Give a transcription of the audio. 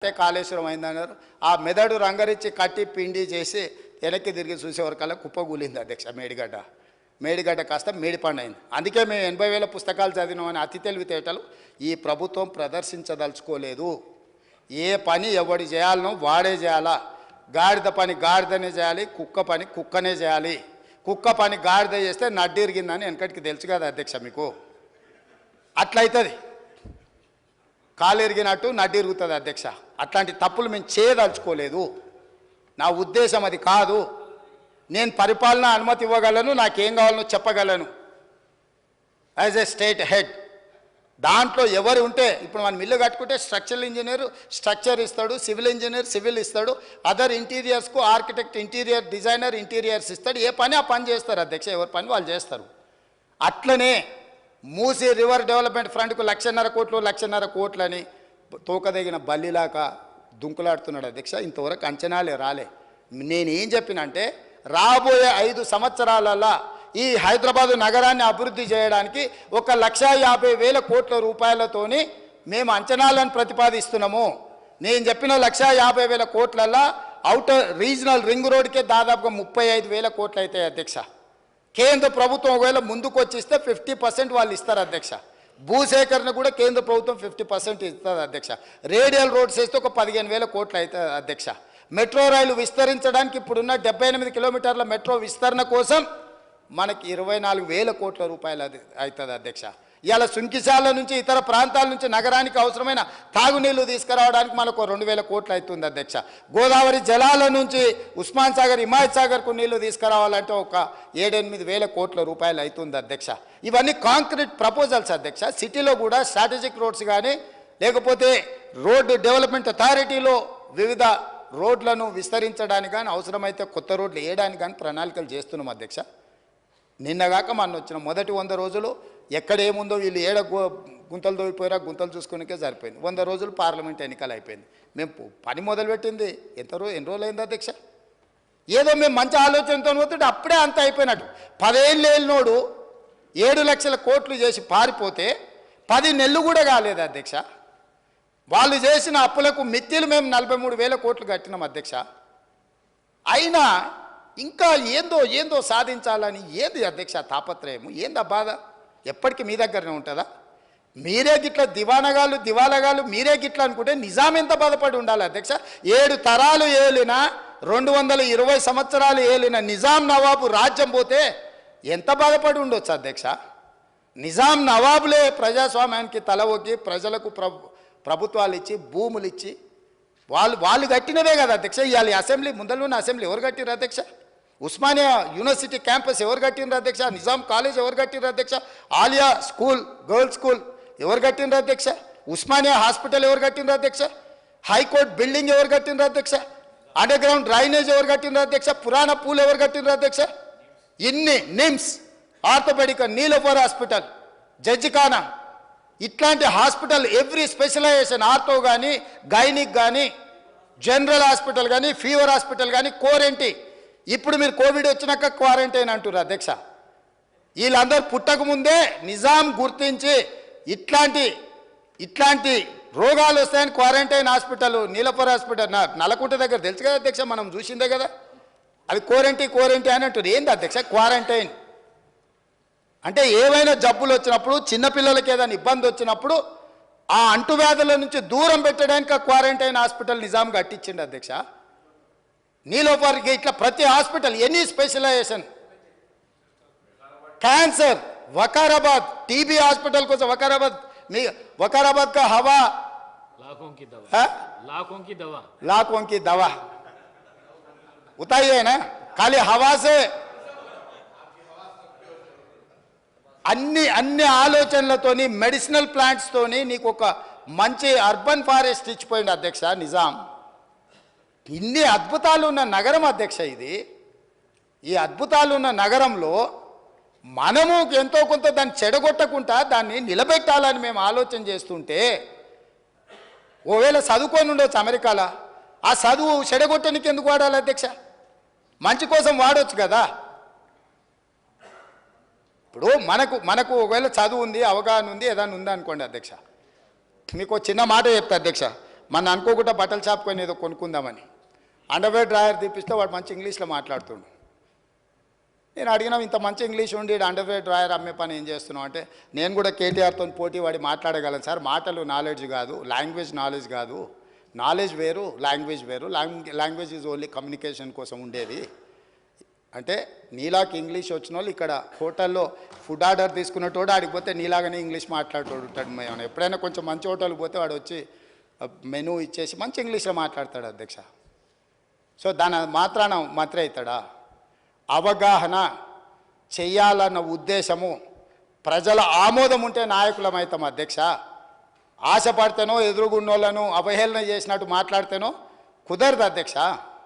కాళేశ్వరం అయిందన్నారు. ఆ మెదడు రంగరిచ్చి కట్టి పిండి చేసి వెనక్కి తిరిగి చూసేవరకల్లా కుప్పగూలింది అధ్యక్ష. మేడిగడ్డ కాస్త మేడిపండు అయింది. అందుకే మేము 80,000 పుస్తకాలు చదివినామని అతి తెలివితేటలు ఈ ప్రభుత్వం ప్రదర్శించదలుచుకోలేదు. ఏ పని ఎవడు చేయాలనో వాడే చేయాలా. గాడిద పని గాడిదనే చేయాలి, కుక్క పని కుక్కనే చేయాలి. కుక్క పని గాడిద చేస్తే నడ్డిరిగిందని వెనకటికి తెలుసు కదా అధ్యక్ష మీకు. అట్లయితుంది, కాలు ఎరిగినట్టు నడ్డి ఇరుగుతుంది అధ్యక్ష. అట్లాంటి తప్పులు మేము చేయదలుచుకోలేదు. నా ఉద్దేశం అది కాదు. నేను పరిపాలన అనుమతి ఇవ్వగలను, నాకేం కావాలనో చెప్పగలను యాజ్ ఏ స్టేట్ హెడ్. దాంట్లో ఎవరు ఉంటే ఇప్పుడు మనం ఇల్లు కట్టుకుంటే స్ట్రక్చరల్ ఇంజనీర్ స్ట్రక్చర్ ఇస్తాడు, సివిల్ ఇంజనీర్ సివిల్ ఇస్తాడు, అదర్ ఇంటీరియర్స్కు ఆర్కిటెక్ట్ ఇంటీరియర్ డిజైనర్ ఇంటీరియర్స్ ఇస్తాడు. ఏ పని ఆ పని చేస్తారు అధ్యక్ష, ఎవరి పని వాళ్ళు చేస్తారు. అట్లనే మూసీ రివర్ డెవలప్మెంట్ ఫ్రంట్కు 1,50,000 కోట్లు 1,50,000 కోట్లని తోకదగిన బల్లిలాగా దుంకులాడుతున్నాడు అధ్యక్ష. ఇంతవరకు అంచనాలే రాలే. నేనేం చెప్పినంటే రాబోయే 5 సంవత్సరాలలో ఈ హైదరాబాదు నగరాన్ని అభివృద్ధి చేయడానికి 1,50,000 కోట్ల రూపాయలతోని మేము అంచనాలను ప్రతిపాదిస్తున్నాము. నేను చెప్పిన 1,50,000 కోట్లలో అవుటర్ రీజనల్ రింగ్ రోడ్కే దాదాపుగా 35,000 కోట్లు అవుతాయి అధ్యక్ష. కేంద్ర ప్రభుత్వం ఒకవేళ ముందుకు వచ్చిస్తే 50% వాళ్ళు ఇస్తారు అధ్యక్ష. భూసేకరణ కూడా కేంద్ర ప్రభుత్వం 50% ఇస్తుంది అధ్యక్ష. రేడియల్ రోడ్స్ వేస్తే ఒక 15,000 కోట్లు అవుతుంది అధ్యక్ష. మెట్రో రైలు విస్తరించడానికి ఇప్పుడున్న 78 కిలోమీటర్ల మెట్రో విస్తరణ కోసం మనకి 24,000 కోట్ల రూపాయలు అవుతుంది అధ్యక్ష. ఇవాళ సుంకిశాల నుంచి ఇతర ప్రాంతాల నుంచి నగరానికి అవసరమైన తాగునీళ్లు తీసుకురావడానికి మనకు 2,000 కోట్లు అవుతుంది అధ్యక్ష. గోదావరి జలాల నుంచి ఉస్మాన్ సాగర్ హిమాయత్ సాగర్కు నీళ్లు తీసుకురావాలంటే ఒక 7-8,000 కోట్ల రూపాయలు అవుతుంది అధ్యక్ష. ఇవన్నీ కాంక్రీట్ ప్రపోజల్స్ అధ్యక్ష. సిటీలో కూడా స్ట్రాటజిక్ రోడ్స్ కానీ లేకపోతే రోడ్డు డెవలప్మెంట్ అథారిటీలో వివిధ రోడ్లను విస్తరించడానికి కానీ అవసరమైతే కొత్త రోడ్లు వేయడానికి కానీ ప్రణాళికలు చేస్తున్నాం అధ్యక్ష. నిన్నగాక మన వచ్చిన మొదటి 100 రోజులు ఎక్కడేముందో వీళ్ళు ఏడ గుంతలు దోయిపోయారా గుంతలు చూసుకునికే సరిపోయింది. 100 రోజులు పార్లమెంట్ ఎన్నికలు అయిపోయింది. మేము పని మొదలుపెట్టింది ఎన్ని రోజులు అయింది అధ్యక్ష. ఏదో మేము మంచి ఆలోచనతో పోతుంటే అప్పుడే అంత అయిపోయినట్టు. 10 ఏళ్ళు ఏళ్ళనోడు 7 లక్షల కోట్లు చేసి పారిపోతే 10 నెలలు కూడా కాలేదు అధ్యక్ష. వాళ్ళు చేసిన అప్పులకు మిత్తిలు మేము 43,000 కోట్లు కట్టినాం అధ్యక్ష. అయినా ఇంకా ఏందో సాధించాలని ఏంది అధ్యక్ష తాపత్రయం, ఏందా బాధ? ఎప్పటికీ మీ దగ్గరనే ఉంటుందా? మీరే గిట్ల దివాలగాలు మీరే గిట్ల అనుకుంటే నిజాం ఎంత బాధపడి ఉండాలి అధ్యక్ష. 7 తరాలు ఏలిన 220 సంవత్సరాలు ఏలిన నిజాం నవాబు రాజ్యం పోతే ఎంత బాధపడి ఉండొచ్చు అధ్యక్ష. నిజాం నవాబులే ప్రజాస్వామ్యానికి తల ఒగ్గి ప్రజలకు ప్రభుత్వాలు ఇచ్చి భూములు ఇచ్చి వాళ్ళు కట్టినవే కదా అధ్యక్ష. ఇవాళ అసెంబ్లీ ముందరలోని అసెంబ్లీ ఎవరు కట్టిరు అధ్యక్ష? ఉస్మానియా యూనివర్సిటీ క్యాంపస్ ఎవరు కట్టినరు అధ్యక్ష? నిజాం కాలేజ్ ఎవరు కట్టినరు అధ్యక్ష? ఆలియా స్కూల్ గర్ల్స్ స్కూల్ ఎవరు కట్టినరు అధ్యక్ష? ఉస్మానియా హాస్పిటల్ ఎవరు కట్టినరు అధ్యక్ష? హైకోర్టు బిల్డింగ్ ఎవరు కట్టినరు అధ్యక్ష? అండర్ గ్రౌండ్ డ్రైనేజ్ ఎవరు కట్టినరు అధ్యక్ష? పురాణ పూల్ ఎవరు కట్టినరు అధ్యక్ష? ఇన్ని నిమ్స్, ఆర్థోపెడిక్, నీలోఫర్ హాస్పిటల్, జడ్జిఖానా, ఇట్లాంటి హాస్పిటల్ ఎవ్రీ స్పెషలైజేషన్ ఆర్థో కానీ గైనిక్ కానీ జనరల్ హాస్పిటల్ కానీ ఫీవర్ హాస్పిటల్ కానీ కోరెంటీ. ఇప్పుడు మీరు కోవిడ్ వచ్చినాక క్వారంటైన్ అంటారు అధ్యక్ష. వీళ్ళందరూ పుట్టకముందే నిజాం గుర్తించి ఇట్లాంటి రోగాలు వస్తాయని quarantine hospital Niloufer hospital Nallakunta దగ్గర తెలుసు కదా అధ్యక్ష, మనం చూసిందే కదా. అది కోరెంటీ అని అంటారు. ఏంది అధ్యక్ష క్వారంటైన్ అంటే? ఏవైనా జబ్బులు వచ్చినప్పుడు చిన్నపిల్లలకి ఏదైనా ఇబ్బంది వచ్చినప్పుడు ఆ అంటువ్యాధుల నుంచి దూరం పెట్టడానికి ఆ క్వారంటైన్ హాస్పిటల్ నిజాం కట్టించింది అధ్యక్ష. నీలోఫర్కి ఇట్లా ప్రతి hospital any specialisation. Cancer Vikarabad, TB hospital కోసం वकाराबाद का हवा लाखों की दवा उताई है ना, खाली हवा से అన్ని ఆలోచనలతోని మెడిసినల్ ప్లాంట్స్తోని నీకు ఒక మంచి అర్బన్ ఫారెస్ట్ ఇచ్చిపోయింది అధ్యక్ష నిజాం. ఇన్ని అద్భుతాలు ఉన్న నగరం అధ్యక్ష ఇది. ఈ అద్భుతాలు ఉన్న నగరంలో మనము ఎంతో కొంత దాన్ని చెడగొట్టకుండా దాన్ని నిలబెట్టాలని మేము ఆలోచన చేస్తుంటే, ఓవేళ చదువుకొని ఉండొచ్చు అమెరికాలో, ఆ చదువు చెడగొట్టడానికి ఎందుకు వాడాలి అధ్యక్ష? మంచి కోసం వాడవచ్చు కదా. ఇప్పుడు మనకు ఒకవేళ చదువు ఉంది, అవగాహన ఉంది, ఏదైనా ఉందా అనుకోండి అధ్యక్ష, మీకు చిన్న మాట చెప్తా అధ్యక్ష. మన అనుకోకుండా బట్టల షాప్ కొని ఏదో కొనుక్కుందామని అండర్వేర్ డ్రాయర్ తీపిస్తే వాడు మంచి ఇంగ్లీష్లో మాట్లాడుతుండు. నేను అడిగినా ఇంత మంచి ఇంగ్లీష్ ఉండి అండర్వేర్ డ్రాయర్ అమ్మే పని ఏం చేస్తున్నావు అంటే, నేను కూడా కేటీఆర్తో పోటీ వాడి మాట్లాడగలను సార్, మాటలు నాలెడ్జ్ కాదు, లాంగ్వేజ్ నాలెడ్జ్ కాదు, నాలెడ్జ్ వేరు లాంగ్వేజ్ వేరు, లాంగ్వేజ్ ఈజ్ ఓన్లీ కమ్యూనికేషన్ కోసం ఉండేది అంటే. నీలాకి ఇంగ్లీష్ వచ్చిన వాళ్ళు ఇక్కడ హోటల్లో ఫుడ్ ఆర్డర్ తీసుకున్నటోడు ఆడికి పోతే నీలాగానే ఇంగ్లీష్ మాట్లాడతాడు ఉంటాడు. మేము ఎప్పుడైనా కొంచెం మంచి హోటల్కి పోతే వాడు వచ్చి మెనూ ఇచ్చేసి మంచి ఇంగ్లీష్లో మాట్లాడతాడు అధ్యక్ష. సో దాని మాత్రాన మంత్రి అవుతాడా? అవగాహన చెయ్యాలన్న ఉద్దేశము, ప్రజల ఆమోదం ఉంటే నాయకులం అవుతాం అధ్యక్ష. ఆశపడితేనో ఎదురుగున్నోళ్ళను అవహేళన చేసినట్టు మాట్లాడితేనో కుదరదు అధ్యక్ష.